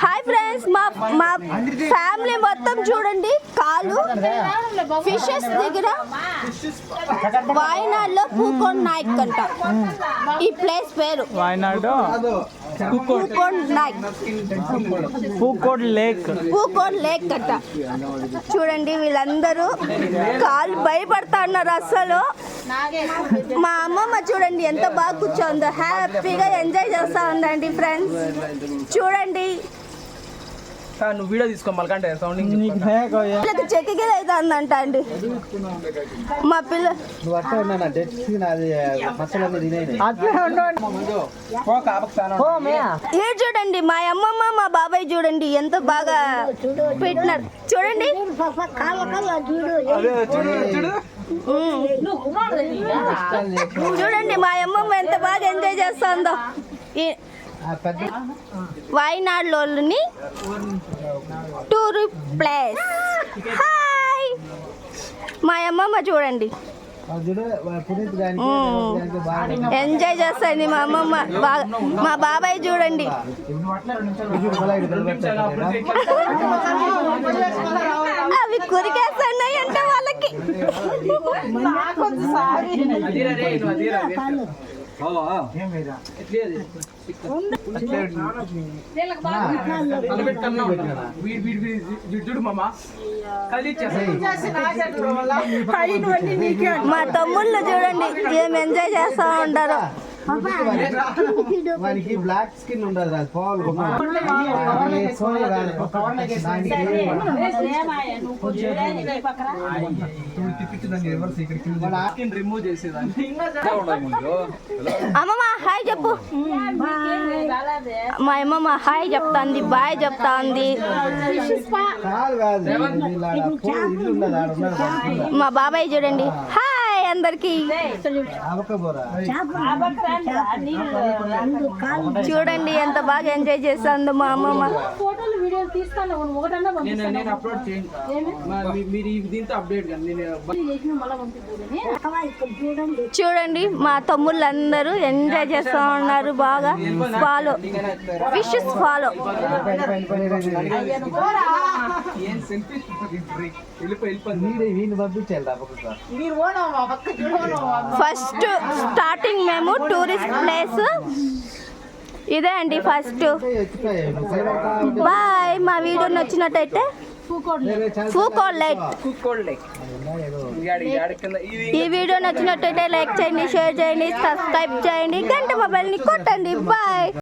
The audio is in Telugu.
హాయ్ ఫ్రెండ్స్, మా ఫ్యామిలీ మొత్తం చూడండి. కాలు ఫిషెస్ దగ్గర వాయనాడ్లో పూకోన్ నాయక్ అంట ఈ ప్లేస్ పేరు. వాయనాడ్ పూకోన్ నాయక్, పూకోడ్ లేక్ అంట. చూడండి వీళ్ళందరూ కాలు భయపడతా ఉన్నారు అస్సలు. మా అమ్మమ్మ చూడండి ఎంత బాగా కూర్చోందో, హ్యాపీగా ఎంజాయ్ చేస్తా ఉందండి. ఫ్రెండ్స్ చూడండి, నువ్వు వీడియో తీసుకోమాలంటే సౌండింగ్ పిల్లకి చెక్కిగా అవుతుందంట అండి. మా పిల్ల ఇది చూడండి, మా అమ్మమ్మ మా బాబాయ్ చూడండి ఎంత బాగా పెట్టినారు. చూడండి చూడండి మా అమ్మమ్మ ఎంత బాగా ఎంజాయ్ చేస్తుందో. వాయనాడ్లోని టూర్ ప్లేస్. హాయ్ మా అమ్మమ్మ చూడండి ఎంజాయ్ చేస్తాండి మా అమ్మమ్మ. మా బాబాయ్ చూడండి అవి కురికేస్తున్నాయి అంటే వాళ్ళకి. మా తమ్ముళ్ళు చూడండి ఏం ఎంజాయ్ చేస్తా ఉంటారు. మనకి బ్లాక్ స్కిన్ ఉండదు, అమ్మమ్మ హాయ్ చెప్పు. మా అమ్మమ్మ హాయ్ చెప్తాంది, బాయ్ చెప్తాంది. మా బాబాయ్ చూడండి హాయ్ అందరికి. చూడండి ఎంత బాగా ఎంజాయ్ చేస్తుందో మా అమ్మమ్మ. చూడండి మా తమ్ముళ్ళందరూ ఎంజాయ్ చేస్తూ ఉన్నారు బాగా. Follow fishes follow. First starting మేము టూరిస్ట్ ప్లేస్ ఇదే అండి ఫస్ట్. బాయ్. మా వీడియో నచ్చినట్టయితే పూకోడ్ లేక్, ఈ వీడియో నచ్చినట్టయితే లైక్ చేయండి, షేర్ చేయండి, సబ్స్క్రైబ్ చేయండి, గంట మొబైల్ని కొట్టండి. బాయ్.